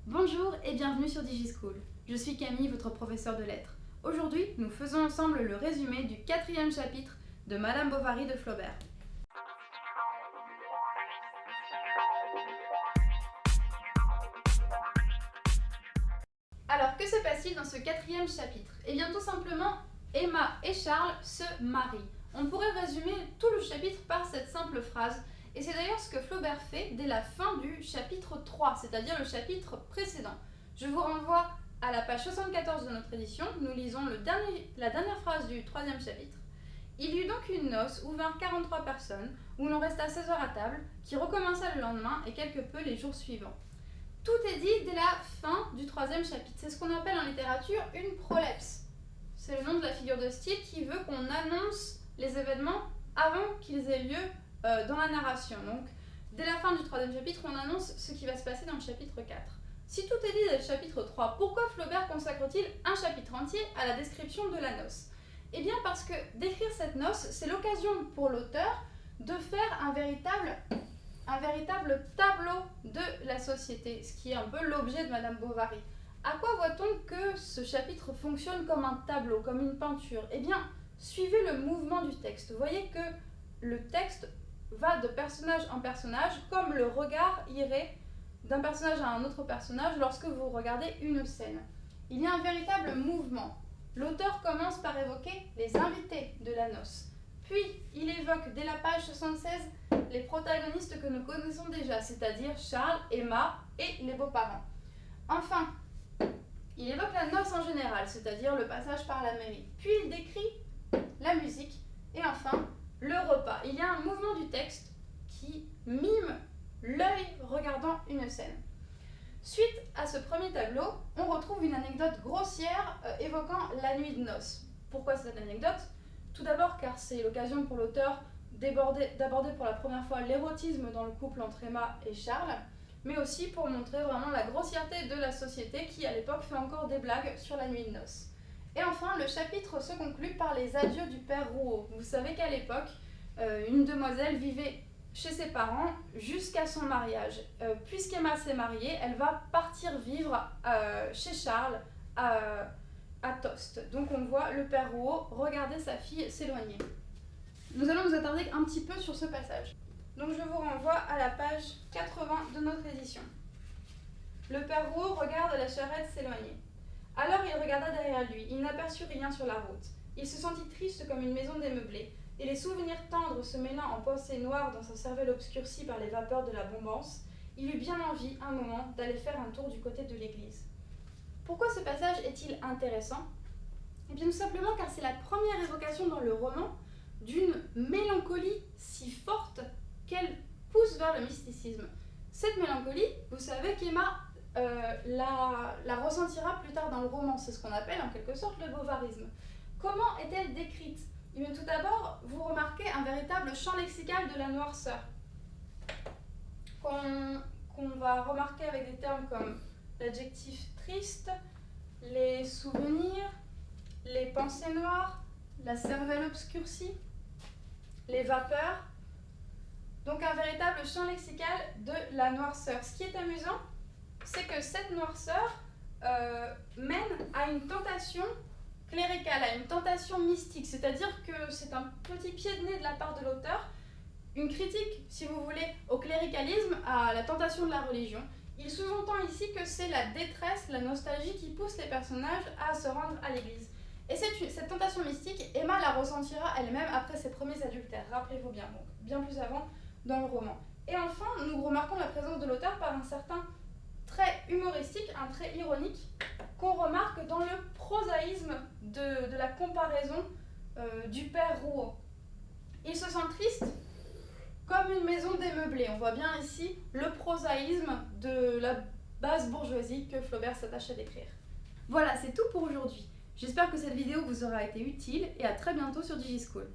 Bonjour et bienvenue sur DigiSchool. Je suis Camille, votre professeure de lettres. Aujourd'hui, nous faisons ensemble le résumé du 4e chapitre de Madame Bovary de Flaubert. Alors, que se passe-t-il dans ce 4e chapitre? Eh bien, tout simplement, Emma et Charles se marient. On pourrait résumer tout le chapitre par cette simple phrase, et c'est d'ailleurs ce que Flaubert fait dès la fin du chapitre 3, c'est-à-dire le chapitre précédent. Je vous renvoie à la page 74 de notre édition, nous lisons la dernière phrase du 3e chapitre. Il y eut donc une noce où vinrent 43 personnes, où l'on resta 16 heures à table, qui recommença le lendemain et quelque peu les jours suivants. Tout est dit dès la fin du 3e chapitre. C'est ce qu'on appelle en littérature une prolepse. C'est le nom de la figure de style qui veut qu'on annonce les événements avant qu'ils aient lieu dans la narration. Donc, dès la fin du 3e chapitre, on annonce ce qui va se passer dans le chapitre 4. Si tout est dit dès le chapitre 3, pourquoi Flaubert consacre-t-il un chapitre entier à la description de la noce? Eh bien parce que décrire cette noce, c'est l'occasion pour l'auteur de faire un véritable tableau de la société, ce qui est un peu l'objet de Madame Bovary. À quoi voit-on que ce chapitre fonctionne comme un tableau, comme une peinture? Eh bien, suivez le mouvement du texte. Vous voyez que le texte va de personnage en personnage, comme le regard irait d'un personnage à un autre personnage lorsque vous regardez une scène. Il y a un véritable mouvement. L'auteur commence par évoquer les invités de la noce. Puis, il évoque dès la page 76 les protagonistes que nous connaissons déjà, c'est-à-dire Charles, Emma et les beaux-parents. Enfin, il évoque la noce en général, c'est-à-dire le passage par la mairie. Puis, il décrit la musique et enfin, le repas. Il y a un mouvement du texte qui mime l'œil regardant une scène. Suite à ce premier tableau, on retrouve une anecdote grossière évoquant la nuit de noces. Pourquoi cette anecdote? Tout d'abord car c'est l'occasion pour l'auteur d'aborder pour la première fois l'érotisme dans le couple entre Emma et Charles, mais aussi pour montrer vraiment la grossièreté de la société qui à l'époque fait encore des blagues sur la nuit de noces. Et enfin, le chapitre se conclut par les adieux du père Rouault. Vous savez qu'à l'époque, une demoiselle vivait chez ses parents jusqu'à son mariage. Puisqu'Emma s'est mariée, elle va partir vivre chez Charles à Tostes. Donc on voit le père Rouault regarder sa fille s'éloigner. Nous allons nous attarder un petit peu sur ce passage. Donc je vous renvoie à la page 80 de notre édition. Le père Rouault regarde la charrette s'éloigner. Alors il regarda derrière lui, il n'aperçut rien sur la route. Il se sentit triste comme une maison démeublée, et les souvenirs tendres se mêlant en pensées noires dans sa cervelle obscurcie par les vapeurs de la bombance, il eut bien envie, un moment, d'aller faire un tour du côté de l'église. Pourquoi ce passage est-il intéressant? Eh bien tout simplement car c'est la première évocation dans le roman d'une mélancolie si forte qu'elle pousse vers le mysticisme. Cette mélancolie, vous savez qu'Emma la ressentira plus tard dans le roman, c'est ce qu'on appelle en quelque sorte le bovarisme. Comment est-elle décrite? Eh bien, tout d'abord, vous remarquez un véritable champ lexical de la noirceur, qu'on va remarquer avec des termes comme l'adjectif triste, les souvenirs, les pensées noires, la cervelle obscurcie, les vapeurs. Donc un véritable champ lexical de la noirceur. Ce qui est amusant, c'est que cette noirceur mène à une tentation cléricale, à une tentation mystique, c'est-à-dire que c'est un petit pied de nez de la part de l'auteur, une critique, si vous voulez, au cléricalisme, à la tentation de la religion. Il sous-entend ici que c'est la détresse, la nostalgie qui pousse les personnages à se rendre à l'église. Et cette tentation mystique, Emma la ressentira elle-même après ses premiers adultères, rappelez-vous bien, donc bien plus avant dans le roman. Et enfin, nous remarquons la présence de l'auteur par un certain trait humoristique, un trait ironique, qu'on remarque dans le prosaïsme de la comparaison du père Rouault. Il se sent triste comme une maison démeublée. On voit bien ici le prosaïsme de la basse bourgeoisie que Flaubert s'attache à décrire. Voilà, c'est tout pour aujourd'hui. J'espère que cette vidéo vous aura été utile et à très bientôt sur DigiSchool.